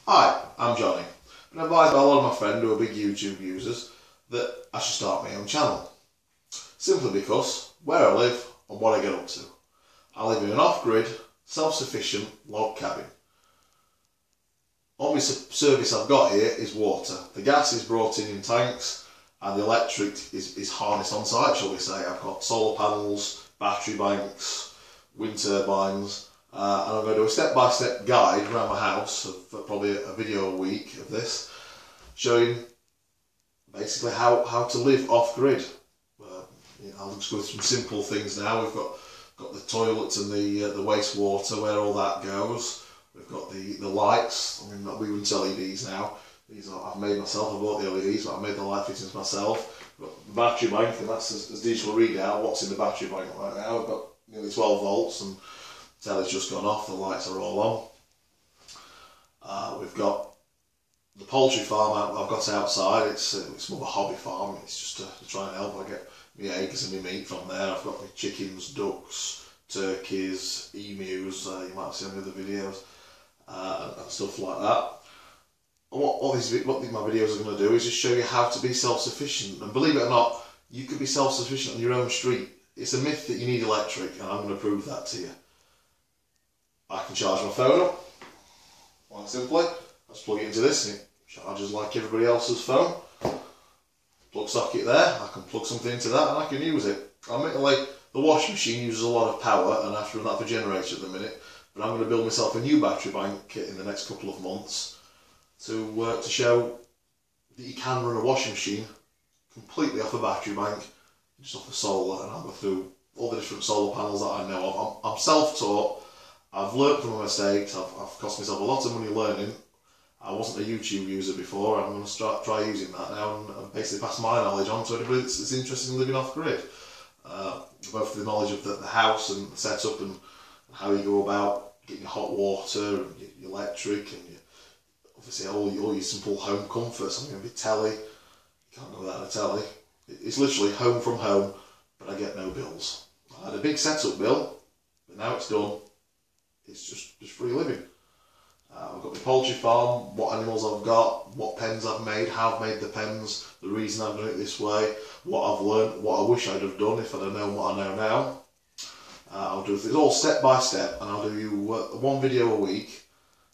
Hi, I'm Johnny. I've been advised by a lot of my friends who are big YouTube users that I should start my own channel. Simply because where I live and what I get up to. I live in an off-grid, self-sufficient log cabin. Only service I've got here is water. The gas is brought in tanks and the electric is harnessed on site, shall we say. I've got solar panels, battery banks, wind turbines, and I'm going to do a step-by-step guide around my house of probably a video a week of this, showing basically how to live off-grid. I'll just go through some simple things now. We've got the toilets and the wastewater, where all that goes. We've got the lights. I mean, we wouldn't LEDs now. These I've made myself. I bought the LEDs, but I made the light fittings myself. We've got the battery bank, and that's as digital readout. What's in the battery bank right now? We've got nearly 12 volts, and the telly's just gone off. The lights are all on. We've got the poultry farm I've got outside. It's more of a hobby farm. It's just to try and help. I get my eggs and my meat from there. I've got my chickens, ducks, turkeys, emus. You might have seen the other videos and stuff like that. And what my videos are going to do is just show you how to be self-sufficient. And believe it or not, you could be self-sufficient on your own street. It's a myth that you need electric, and I'm going to prove that to you. I can charge my phone up, quite simply. Let's plug it into this, and it charges like everybody else's phone. Plug socket there, I can plug something into that and I can use it. Admittedly, the washing machine uses a lot of power and I have to run that for a generator at the minute, but I'm going to build myself a new battery bank in the next couple of months to show that you can run a washing machine completely off a battery bank, just off the solar, and I'll go through all the different solar panels that I know of. I'm self-taught, I've learnt from my mistakes, I've cost myself a lot of money learning. I wasn't a YouTube user before. I'm going to try using that now and basically pass my knowledge on to anybody that's interested in living off-grid. Both the knowledge of the house and the setup and how you go about getting your hot water and your electric and obviously all your simple home comforts. I'm going to be telly. You can't go without a telly. It's literally home from home, but I get no bills. I had a big setup bill, but now it's done. It's just free living. I've got my poultry farm, what animals I've got, what pens I've made, how I've made the pens, the reason I've done it this way, what I've learnt, what I wish I'd have done if I'd have known what I know now. I'll do this all step by step, and I'll do you one video a week,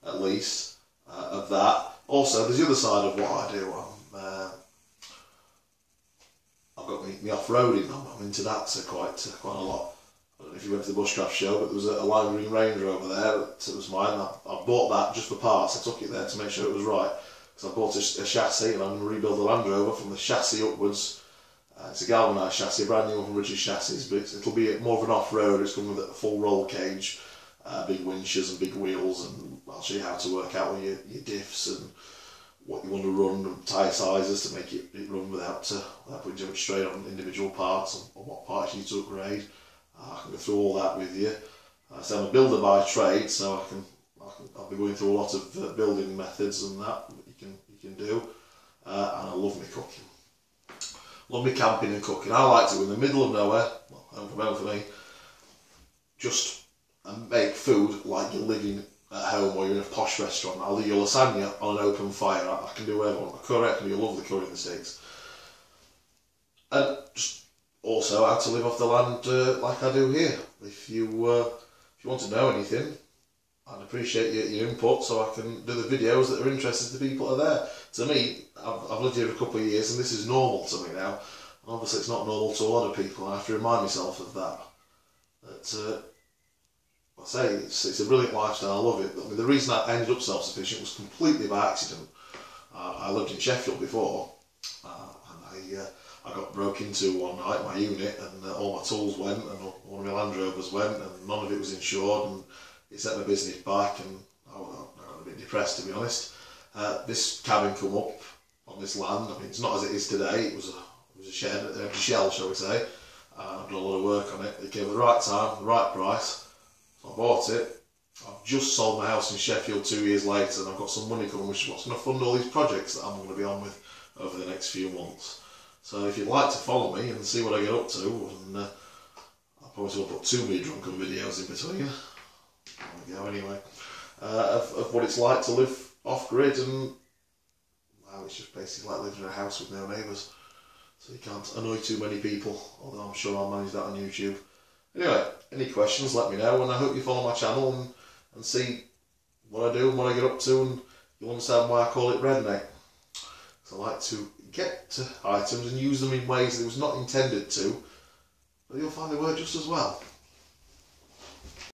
at least, of that. Also, there's the other side of what I do. I've got me off-roading, I'm into that quite a lot. I don't know if you went to the Bushcraft show, but there was a lime green Ranger over there that was mine. I bought that just for parts. I took it there to make sure it was right, because I bought a chassis and I'm going to rebuild the Land Rover from the chassis upwards. It's a galvanised chassis, a brand new one from British Chassis, but it'll be more of an off-road. It's coming with a full roll cage, big winches and big wheels, and I'll show you how to work out with your diffs and what you want to run and tyre sizes to make it run without putting too much strain on individual parts and what parts you need to upgrade. I can go through all that with you. So I'm a builder by trade, so I'll be going through a lot of building methods and that you can do. And I love me cooking. Love me camping and cooking. I like to go in the middle of nowhere, well, home from home for me, just make food like you're living at home or you're in a posh restaurant. I'll do your lasagna on an open fire. I can do whatever I want. Curry, I can do lovely curry in the sticks. And just also how to live off the land like I do here. If you want to know anything, I'd appreciate your input so I can do the videos that are interesting to people that are there. To me, I've lived here for a couple of years and this is normal to me now. Obviously it's not normal to a lot of people, and I have to remind myself of that. I say, it's a brilliant lifestyle, I love it. I mean, the reason I ended up self-sufficient was completely by accident. I lived in Sheffield before, and I got broke into one night, my unit, and all my tools went, and one of my Land Rovers went, and none of it was insured, and it set my business back, and I was a bit depressed, to be honest. This cabin come up on this land. I mean, it's not as it is today. It was a shed, an empty shell, shall we say. I've done a lot of work on it. It came at the right time, the right price, so I bought it. I've just sold my house in Sheffield 2 years later, and I've got some money coming, which is what's going to fund all these projects that I'm going to be on with over the next few months. So if you'd like to follow me and see what I get up to, and I'll probably will put 2 of my drunken videos in between. There we go anyway. Of what it's like to live off-grid, and wow, it's just basically like living in a house with no neighbours. So you can't annoy too many people, although I'm sure I'll manage that on YouTube. Anyway, any questions, let me know, and I hope you follow my channel and see what I do and what I get up to, and you'll understand why I call it redneck. So I like to get to items and use them in ways that it was not intended to, but you'll find they work just as well.